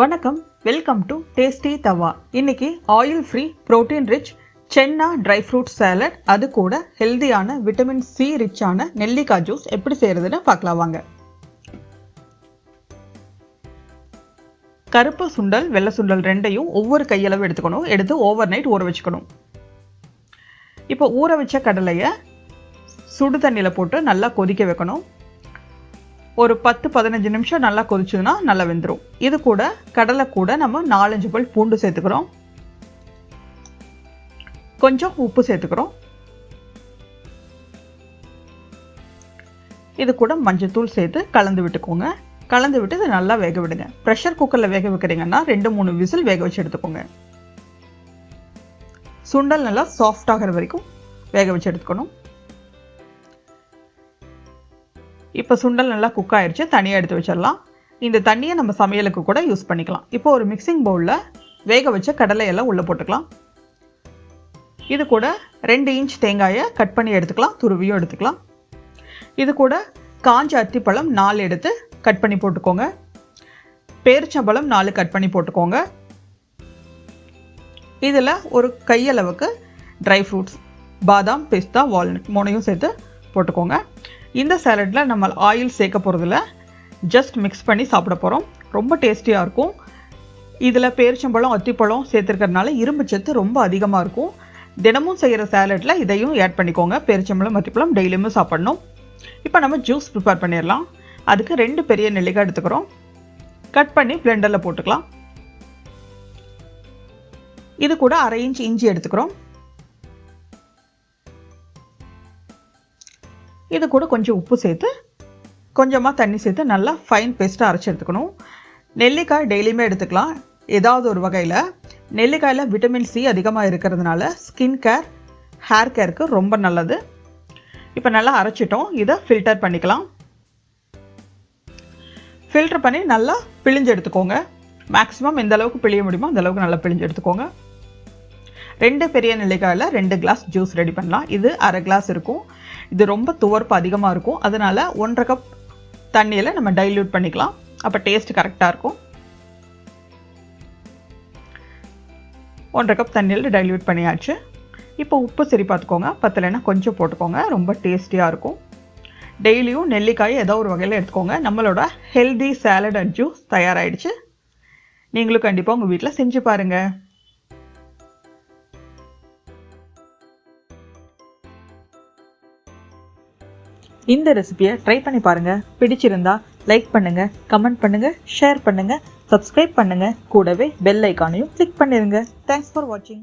வணக்கம், welcome to tasty தவா. இன்னைக்கு oil free protein rich chana dry fruit salad, அது கூட ஹெல்தியான விட்டமின் சி ரிச்சான நெல்லிக்காய் ஜூஸ் எப்படி செய்யறதுன்னு பார்க்கலாம் வாங்க. கருப்பு சுண்டல் வெள்ளை சுண்டல் ரெண்டையும் ஒவ்வொரு கையளவு எடுத்துக்கணும். எடுத்து ஓவர் நைட் ஊற வச்சுக்கணும். இப்போ ஊற வச்ச கடலையை சுடு தண்ணியில் போட்டு நல்லா கொதிக்க வைக்கணும். ஒரு 10-15 நிமிஷம் நல்லா கொதிச்சதுன்னா நல்லா வெந்துடும். இது கூட கடலை கூட நம்ம 4-5 பல் பூண்டு சேர்த்துக்கிறோம். கொஞ்சம் உப்பு சேர்த்துக்கிறோம். இது கூட மஞ்சத்தூள் சேர்த்து கலந்து விட்டுக்கோங்க. கலந்து விட்டு இதை நல்லா வேக விடுங்க. ப்ரெஷர் குக்கரில் வேக வைக்கிறீங்கன்னா 2-3 விசில் வேக வச்சு எடுத்துக்கோங்க. சுண்டல் நல்லா சாஃப்ட் ஆகிற வரைக்கும் வேக வச்சு எடுத்துக்கணும். இப்போ சுண்டல் நல்லா குக் ஆயிடுச்சு, தனியாக எடுத்து வச்சிடலாம். இந்த தண்ணியை நம்ம சமையலுக்கு கூட யூஸ் பண்ணிக்கலாம். இப்போ ஒரு மிக்சிங் பவுலில் வேக வச்ச கடலையெல்லாம் உள்ளே போட்டுக்கலாம். இது கூட 2 இன்ச் தேங்காயை கட் பண்ணி எடுத்துக்கலாம், துருவியும் எடுத்துக்கலாம். இது கூட காஞ்ச அத்திப்பழம் 4 எடுத்து கட் பண்ணி போட்டுக்கோங்க. பேரிச்சம்பழம் 4 கட் பண்ணி போட்டுக்கோங்க. இதில் ஒரு கையளவுக்கு ட்ரை ஃப்ரூட்ஸ், பாதாம், பிஸ்தா, வால்நட் 3 சேர்த்து போட்டுக்கோங்க. இந்த சாலடில் நம்ம ஆயில் சேர்க்க போகிறதில்ல, ஜஸ்ட் மிக்ஸ் பண்ணி சாப்பிட போகிறோம். ரொம்ப டேஸ்டியாக இருக்கும். இதில் பேரிச்சம்பழம் அத்திப்பழம் சேர்த்துருக்கிறதுனால இரும்பு சத்து ரொம்ப அதிகமாக இருக்கும். தினமும் செய்கிற சாலடில் இதையும் ஆட் பண்ணிக்கோங்க. பேரிச்சம்பழம் அத்திப்பழம் டெய்லியுமே சாப்பிடணும். இப்போ நம்ம ஜூஸ் ப்ரிப்பேர் பண்ணிடலாம். அதுக்கு 2 பெரிய நெல்லிக்காய் எடுத்துக்கிறோம். கட் பண்ணி பிளெண்டரில் போட்டுக்கலாம். இது கூட 1/2 இன்ச் இஞ்சி எடுத்துக்கிறோம். இது கூட கொஞ்சம் உப்பு சேர்த்து கொஞ்சமாக தண்ணி சேர்த்து நல்லா ஃபைன் பேஸ்ட்டாக அரைச்சி எடுத்துக்கணும். நெல்லிக்காய் டெய்லியுமே எடுத்துக்கலாம். ஏதாவது ஒரு வகையில் நெல்லிக்காயில் விட்டமின் சி அதிகமாக இருக்கிறதுனால ஸ்கின் கேர், ஹேர் கேருக்கு ரொம்ப நல்லது. இப்போ நல்லா அரைச்சிட்டோம். இதை ஃபில்டர் பண்ணிக்கலாம். ஃபில்டர் பண்ணி நல்லா பிழிஞ்சு எடுத்துக்கோங்க. மேக்ஸிமம் எந்த அளவுக்கு பிழிய முடியுமோ அந்த அளவுக்கு நல்லா பிழிஞ்சு எடுத்துக்கோங்க. 2 பெரிய நெல்லிக்காயில் 2 கிளாஸ் ஜூஸ் ரெடி பண்ணலாம். இது 1/2 கிளாஸ் இருக்கும். இது ரொம்ப துவர்ப்பு அதிகமாக இருக்கும். அதனால் 1/2 கப் தண்ணியில் நம்ம டைல்யூட் பண்ணிக்கலாம். அப்போ டேஸ்ட் கரெக்டாக இருக்கும். 1/2 கப் தண்ணியில் டைல்யூட் பண்ணியாச்சு. இப்போ உப்பு சரி பார்த்துக்கோங்க. பத்தலைன்னா கொஞ்சம் போட்டுக்கோங்க. ரொம்ப டேஸ்டியாக இருக்கும். டெய்லியும் நெல்லிக்காயை ஏதோ ஒரு வகையில் எடுத்துக்கோங்க. நம்மளோட ஹெல்தி சாலட் அண்ட் ஜூஸ் தயாராகிடுச்சு. நீங்களும் கண்டிப்பாக உங்கள் வீட்டில் செஞ்சு பாருங்கள். இந்த ரெசிபியை ட்ரை பண்ணி பாருங்கள். பிடிச்சிருந்தா லைக் பண்ணுங்கள், கமெண்ட் பண்ணுங்கள், ஷேர் பண்ணுங்கள், சப்ஸ்கிரைப் பண்ணுங்கள். கூடவே பெல் ஐக்கானையும் கிளிக் பண்ணிடுங்க. தேங்க்ஸ் ஃபார் வாட்சிங்.